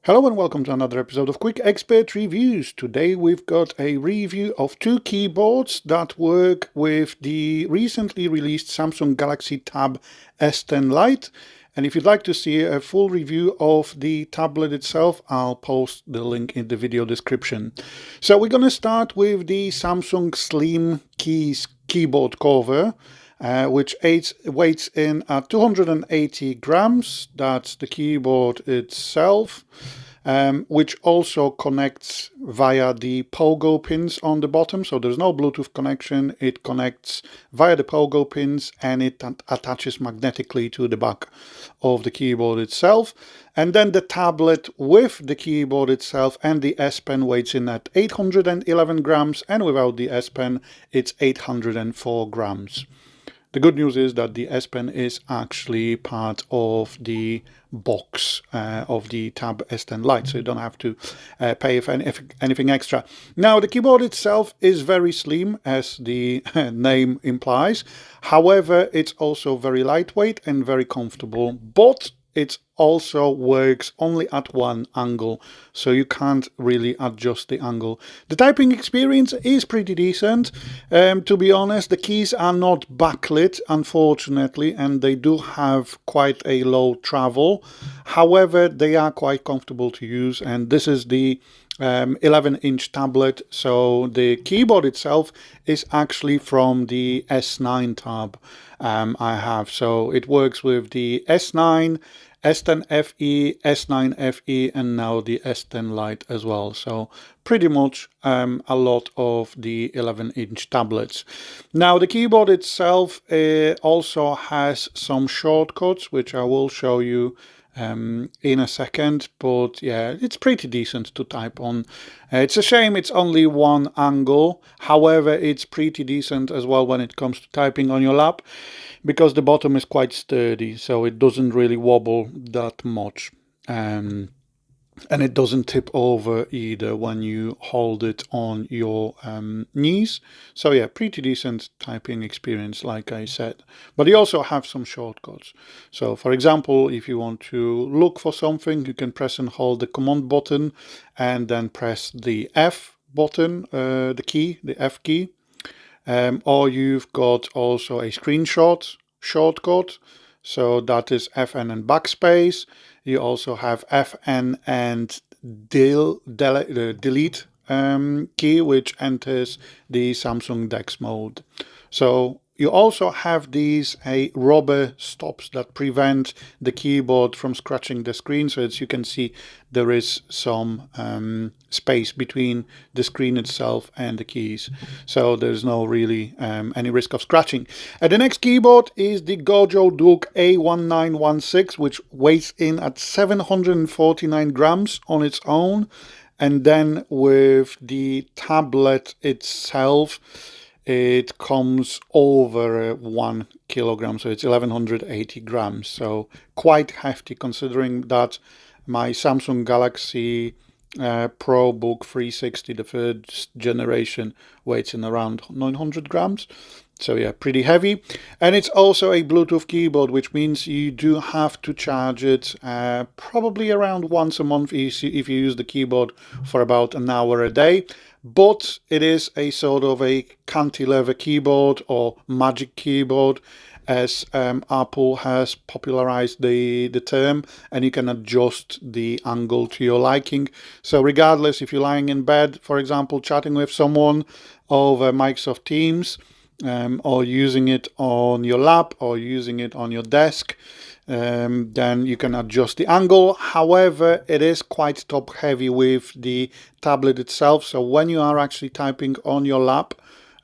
Hello and welcome to another episode of Quick Expert Reviews. Today we've got a review of two keyboards that work with the recently released Samsung Galaxy Tab S10 Lite. And if you'd like to see a full review of the tablet itself, I'll post the link in the video description. So we're going to start with the Samsung Slim Keys keyboard cover. Which weighs in at 280 grams. That's the keyboard itself, which also connects via the pogo pins on the bottom. So there's no Bluetooth connection. It connects via the pogo pins and it attaches magnetically to the back of the keyboard itself. And then the tablet with the keyboard itself and the S Pen weighs in at 811 grams, and without the S Pen it's 804 grams. The good news is that the S Pen is actually part of the box of the Tab S10 Lite, so you don't have to pay for anything extra. Now, the keyboard itself is very slim, as the name implies. However, it's also very lightweight and very comfortable, but it also works only at one angle, so you can't really adjust the angle. The typing experience is pretty decent. To be honest, the keys are not backlit, unfortunately, and they do have quite a low travel. However, they are quite comfortable to use, and this is the 11-inch tablet, so the keyboard itself is actually from the S9 tab I have. So it works with the S9, S10 FE, S9 FE, and now the S10 Lite as well. So pretty much a lot of the 11-inch tablets. Now the keyboard itself also has some shortcuts, which I will show you in a second, but yeah, it's pretty decent to type on. It's a shame it's only one angle. However, it's pretty decent as well when it comes to typing on your lap, because the bottom is quite sturdy, so it doesn't really wobble that much. And it doesn't tip over either when you hold it on your knees. So yeah, pretty decent typing experience, like I said. But you also have some shortcuts. So for example, if you want to look for something, you can press and hold the command button and then press the F button, the F key. Or you've got also a screenshot shortcut. So that is FN and backspace. You also have FN and delete key, which enters the Samsung DeX mode. So you also have these rubber stops that prevent the keyboard from scratching the screen. So as you can see, there is some space between the screen itself and the keys. So there's no really any risk of scratching. The next keyboard is the Gojodooq A1916, which weighs in at 749 grams on its own. And then with the tablet itself, it comes over 1 kilogram, so it's 1180 grams. So quite hefty, considering that my Samsung Galaxy ProBook 360, the first generation, weighs in around 900 grams. So yeah, pretty heavy. And it's also a Bluetooth keyboard, which means you do have to charge it probably around once a month if you use the keyboard for about an hour a day. But it is a sort of a cantilever keyboard or magic keyboard, as Apple has popularized the term, and you can adjust the angle to your liking. So regardless, if you're lying in bed, for example, chatting with someone over Microsoft Teams, or using it on your lap or using it on your desk, then you can adjust the angle. However, it is quite top heavy with the tablet itself, so when you are actually typing on your lap,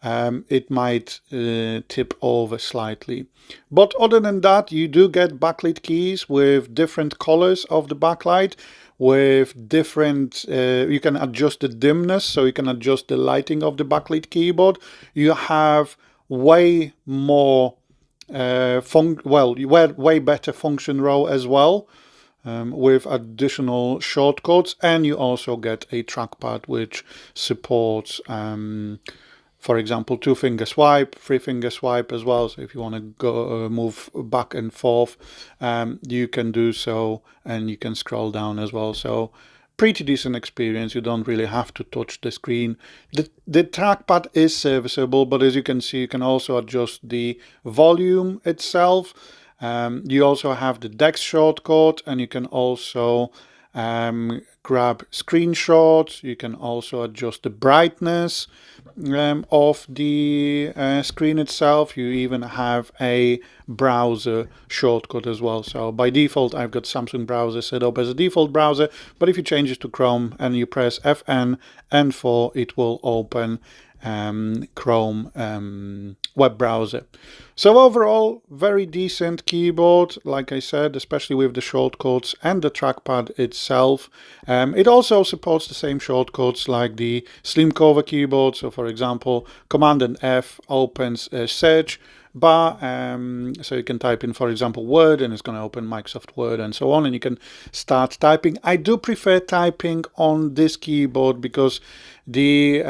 it might tip over slightly. But other than that, you do get backlit keys with different colors of the backlight, with different, you can adjust the dimness, so you can adjust the lighting of the backlit keyboard. You have way more way better function row as well, with additional shortcuts, and you also get a trackpad which supports for example, 2-finger swipe, 3-finger swipe as well. So if you want to go move back and forth, you can do so, and you can scroll down as well. So pretty decent experience. You don't really have to touch the screen. The trackpad is serviceable, but as you can see, you can also adjust the volume itself. You also have the DeX shortcut, and you can also grab screenshots. You can also adjust the brightness of the screen itself. You even have a browser shortcut as well. So by default, I've got Samsung browser set up as a default browser, but if you change it to Chrome and you press Fn N4, it will open Chrome web browser. So overall, very decent keyboard, like I said, especially with the shortcuts and the trackpad itself. It also supports the same shortcuts like the slim cover keyboard. So for example, Command and F opens a search bar, so you can type in, for example, Word, and it's going to open Microsoft Word and so on, and you can start typing. I do prefer typing on this keyboard because the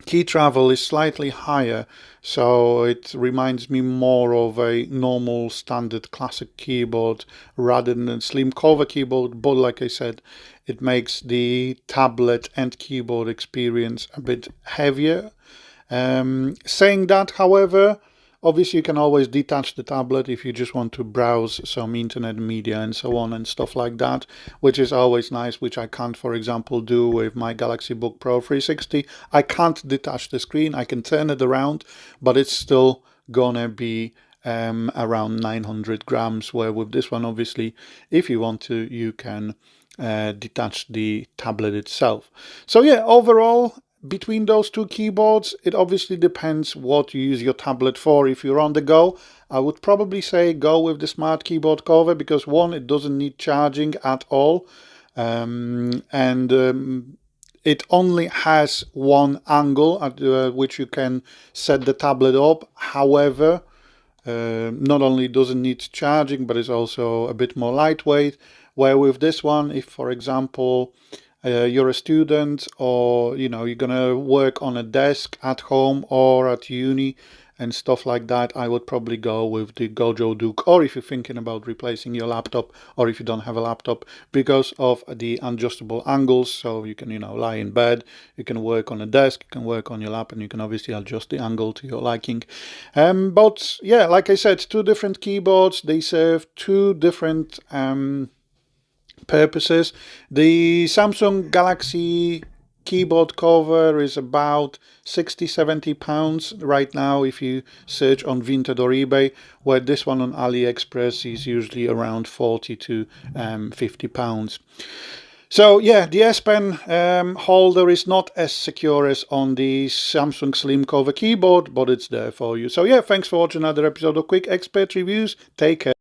key travel is slightly higher, so it reminds me more of a normal standard classic keyboard rather than a slim cover keyboard. But like I said, it makes the tablet and keyboard experience a bit heavier. Saying that, however, obviously you can always detach the tablet if you just want to browse some internet media and so on and stuff like that, which is always nice, which I can't, for example, do with my Galaxy Book Pro 360. I can't detach the screen. I can turn it around, but it's still gonna be around 900 grams, where with this one, obviously, if you want to, you can detach the tablet itself. So yeah, overall, between those two keyboards, it obviously depends what you use your tablet for. If you're on the go, I would probably say go with the smart keyboard cover, because one, it doesn't need charging at all, and it only has one angle at which you can set the tablet up. However, not only does it need charging, but it's also a bit more lightweight, where with this one, if for example you're a student, or you're gonna work on a desk at home or at uni and stuff like that, I would probably go with the Gojodooq. Or if you're thinking about replacing your laptop, or if you don't have a laptop, because of the adjustable angles, so you can lie in bed, you can work on a desk, you can work on your lap, and you can obviously adjust the angle to your liking. But yeah, like I said, two different keyboards, they serve two different purposes. The Samsung Galaxy keyboard cover is about 60-70 pounds right now if you search on Vinted or eBay, where this one on AliExpress is usually around 40 to 50 pounds. So yeah, the S Pen holder is not as secure as on the Samsung Slim Cover keyboard, but it's there for you. So yeah, thanks for watching another episode of Quick Expert Reviews. Take care.